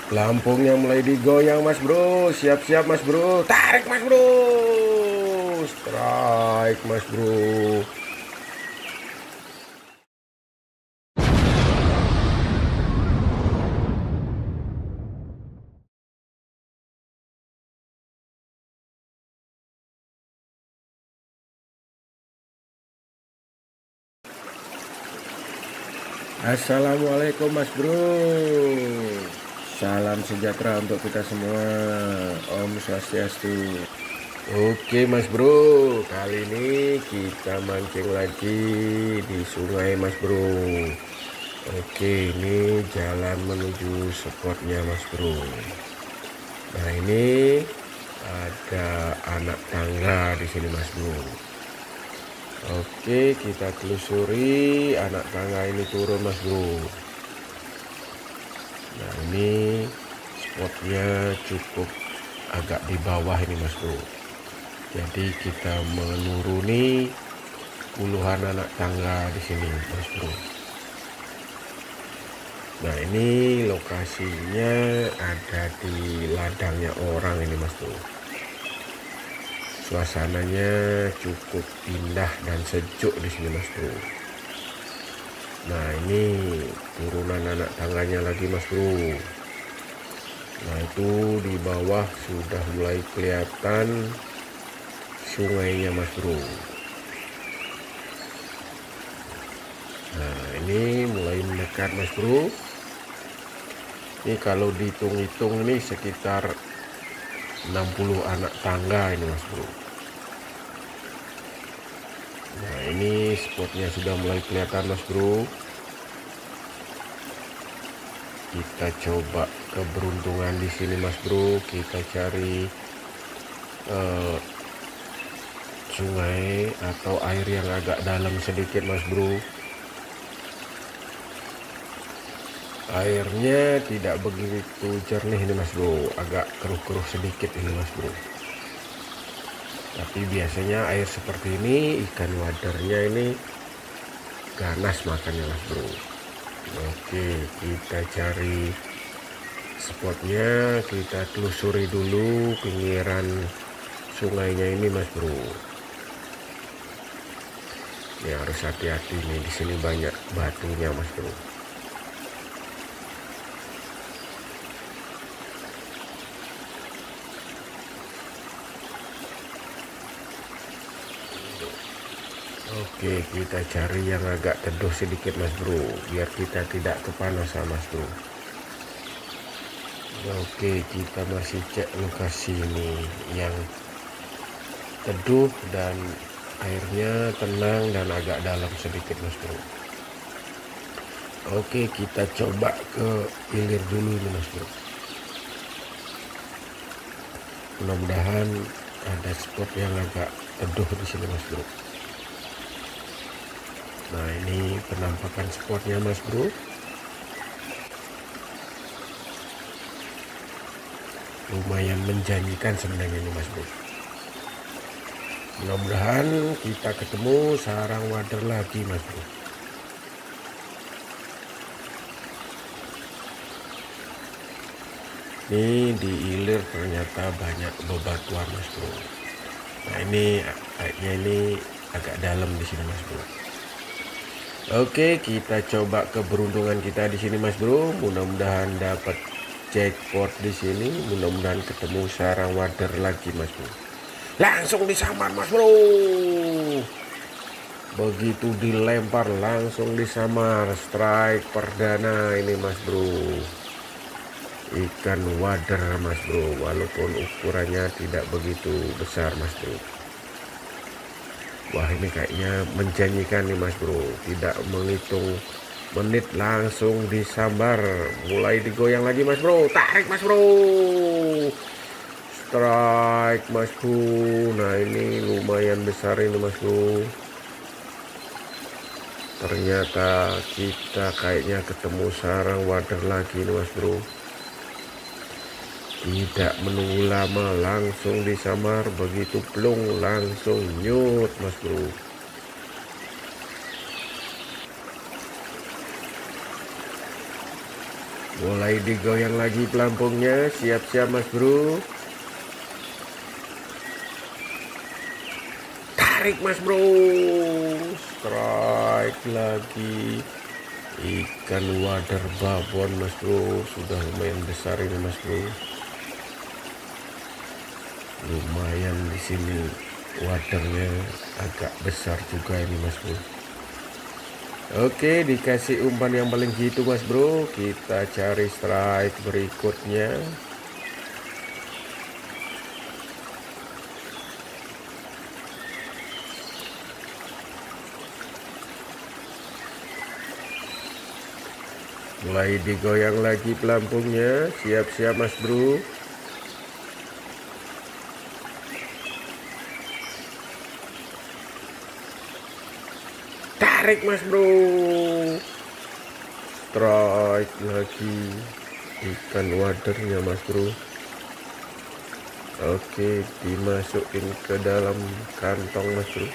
Pelampungnya mulai digoyang mas bro. Siap-siap mas bro. Tarik mas bro. Strike mas bro. Assalamualaikum mas bro. Salam sejahtera untuk kita semua. Om Swastiastu. Oke mas bro, kali ini kita mancing lagi di sungai mas bro. Oke, ini jalan menuju spotnya mas bro. Nah ini ada anak tangga di sini mas bro. Oke, kita telusuri anak tangga ini turun mas bro. Nah ini spotnya cukup agak di bawah ini mas bro. Jadi kita menuruni puluhan anak tangga di sini mas bro. Nah ini lokasinya ada di ladangnya orang ini mas bro. Suasananya cukup indah dan sejuk di sini mas bro. Nah ini turunan anak tangganya lagi mas bro. Nah itu di bawah sudah mulai kelihatan sungainya mas bro. Nah ini mulai mendekat mas bro. Ini kalau dihitung-hitung ini sekitar 60 anak tangga ini mas bro. Nah ini spotnya sudah mulai kelihatan mas bro. Kita coba keberuntungan di sini mas bro. Kita cari sungai atau air yang agak dalam sedikit mas bro. Airnya tidak begitu jernih ini mas bro, agak keruh-keruh sedikit ini mas bro. Tapi biasanya air seperti ini ikan wadernya ini ganas makannya mas bro. Oke, kita cari spotnya, kita telusuri dulu pinggiran sungainya ini mas bro. Ya harus hati-hati nih, di sini banyak batunya mas bro. Oke, kita cari yang agak teduh sedikit mas bro, biar kita tidak kepanasan mas bro. Oke, kita masih cek lokasi ini yang teduh dan airnya tenang dan agak dalam sedikit mas bro. Oke, kita coba ke hilir dulu ini mas bro. Mudah-mudahan ada spot yang agak teduh di sini mas bro. Nah ini penampakan spotnya mas bro. Lumayan menjanjikan sebenarnya ini mas bro. Mudah-mudahan kita ketemu sarang wader lagi mas bro. Ini di hilir ternyata banyak bebatuan mas bro. Nah ini airnya ini agak dalam di sini mas bro. Oke, kita coba keberuntungan kita di sini mas bro. Mudah-mudahan dapat jackpot di sini. Mudah-mudahan ketemu sarang wader lagi mas bro. Langsung disambar mas bro. Begitu dilempar langsung disamar. Strike perdana ini mas bro. Ikan wader mas bro. Walaupun ukurannya tidak begitu besar mas bro. Wah ini kayaknya menjanjikan nih mas bro. Tidak menghitung menit langsung disambar. Mulai digoyang lagi mas bro. Tarik mas bro. Strike mas bro. Nah ini lumayan besar ini mas bro. Ternyata kita kayaknya ketemu sarang wader lagi nih mas bro. Tidak menunggu lama langsung disamar, begitu plung langsung nyut mas bro. Mulai digoyang lagi pelampungnya. Siap-siap mas bro. Tarik mas bro. Strike lagi. Ikan wader babon mas bro. Sudah lumayan besar ini mas bro. Lumayan di sini wadernya agak besar juga ini mas bro. Oke, dikasih umpan yang paling gitu mas bro. Kita cari strike berikutnya. Mulai digoyang lagi pelampungnya. Siap-siap mas bro. Tarik mas bro. Strike lagi. Ikan wadernya mas bro. Oke, dimasukin ke dalam kantong mas bro.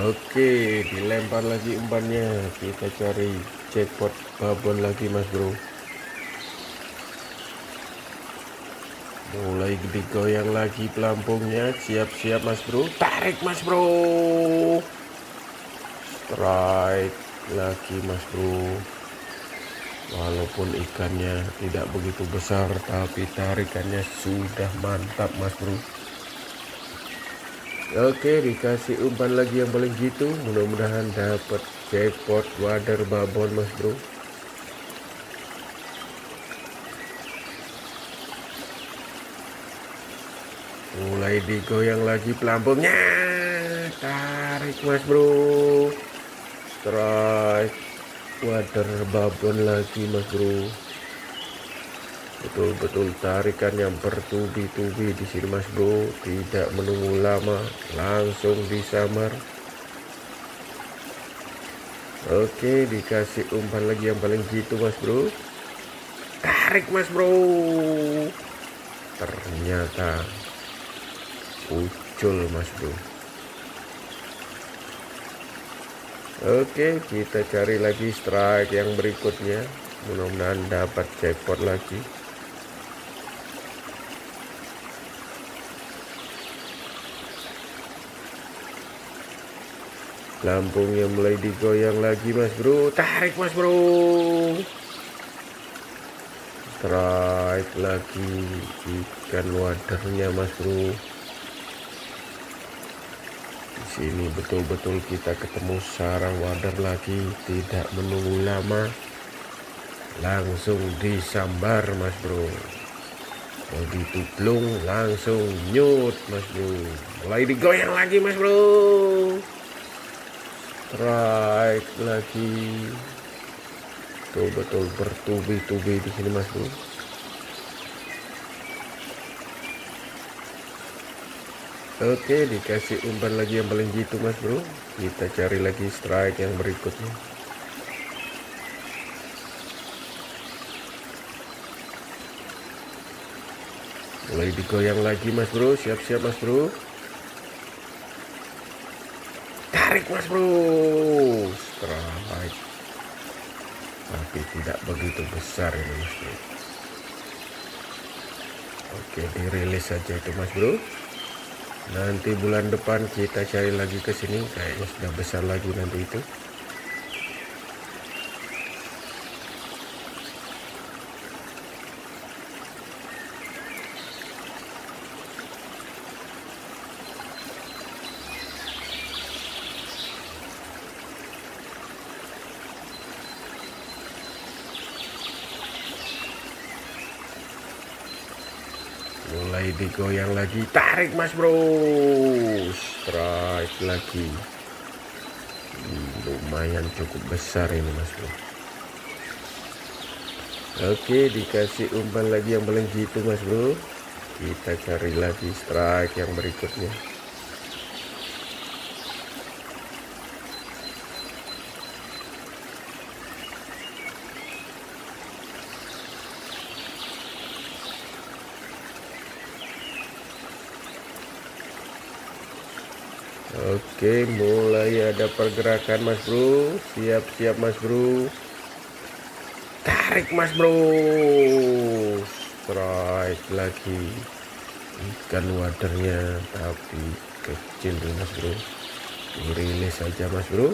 Oke, dilempar lagi umpannya. Kita cari jackpot babon lagi mas bro. Mulai digoyang lagi pelampungnya. Siap-siap mas bro. Tarik mas bro. Strike lagi mas bro. Walaupun ikannya tidak begitu besar, tapi tarikannya sudah mantap mas bro. Oke, dikasih umpan lagi yang paling gitu. Mudah-mudahan dapat jackpot wader babon mas bro. Mulai digoyang lagi pelampungnya. Tarik mas bro. Strike wader babon lagi mas bro. Betul-betul tarikan yang bertubi-tubi di sini mas bro. Tidak menunggu lama, langsung disamar. Oke, dikasih umpan lagi yang paling gitu mas bro. Tarik mas bro. Ternyata ucul mas bro. Oke, kita cari lagi strike yang berikutnya. Mudah-mudahan dapat jackpot lagi. Lampungnya mulai digoyang lagi mas bro. Tarik mas bro. Strike lagi. Ikan wadernya mas bro. Di sini betul-betul kita ketemu sarang wader lagi. Tidak menunggu lama, langsung disambar mas bro. Begitu plung langsung nyut mas bro. Mulai digoyang lagi mas bro. Strike lagi. Betul-betul bertubi-tubi di sini mas bro. Oke, dikasih umpan lagi yang paling gitu mas bro. Kita cari lagi strike yang berikutnya. Mulai digoyang lagi mas bro. Siap-siap mas bro. Tarik mas bro. Strike. Tapi tidak begitu besar ini mas bro. Oke, dirilis saja itu mas bro. Nanti bulan depan kita cari lagi ke sini. Kayaknya sudah besar lagi nanti itu. Mulai digoyang lagi. Tarik mas bro. Strike lagi. Lumayan cukup besar ini mas bro. Oke, dikasih umpan lagi yang paling gitu mas bro. Kita cari lagi strike yang berikutnya. Oke, mulai ada pergerakan Mas Bro. Siap-siap Mas Bro. Tarik Mas Bro. Strike lagi. Ikan wadernya tapi kecil nih Mas Bro. Dirilis saja Mas Bro.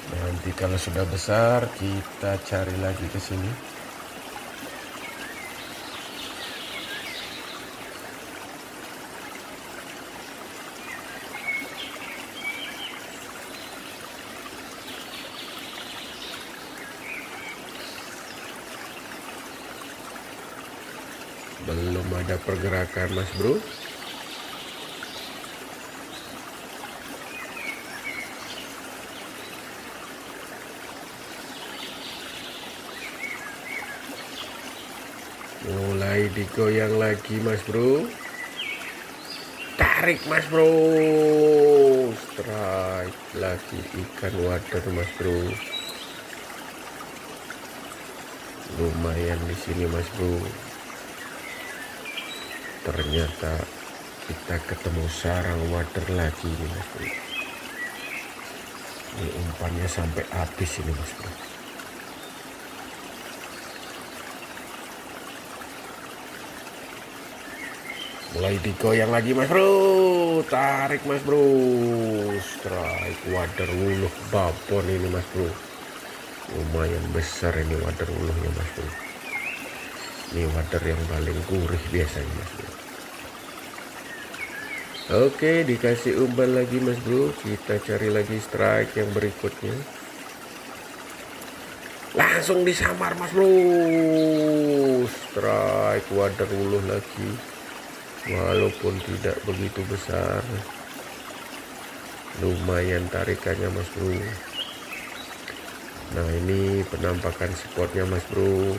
Nanti kalau sudah besar kita cari lagi ke sini. Belum ada pergerakan Mas Bro. Mulai digoyang lagi Mas Bro. Tarik Mas Bro. Strike lagi ikan wader Mas Bro. Lumayan di sini Mas Bro. Ternyata kita ketemu sarang wader lagi nih Mas Bro. Ini umpannya sampai habis ini Mas Bro. Mulai digoyang lagi Mas Bro. Tarik Mas Bro. Strike wader wuluh babon ini Mas Bro. Lumayan besar ini wader wuluhnya Mas Bro. Ini wader yang paling gurih biasanya Mas Bro. Oke, dikasih umpan lagi Mas Bro. Kita cari lagi strike yang berikutnya. Langsung disamar Mas Bro. Strike wader wuluh lagi. Walaupun tidak begitu besar. Lumayan tarikannya Mas Bro. Nah, ini penampakan spotnya Mas Bro.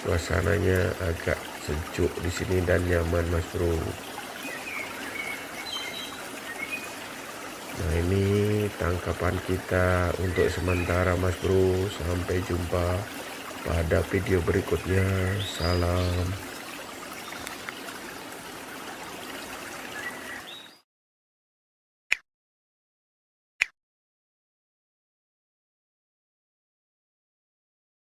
Suasananya agak sejuk di sini dan nyaman Mas Bro. Nah, ini tangkapan kita untuk sementara Mas Bro. Sampai jumpa pada video berikutnya. Salam.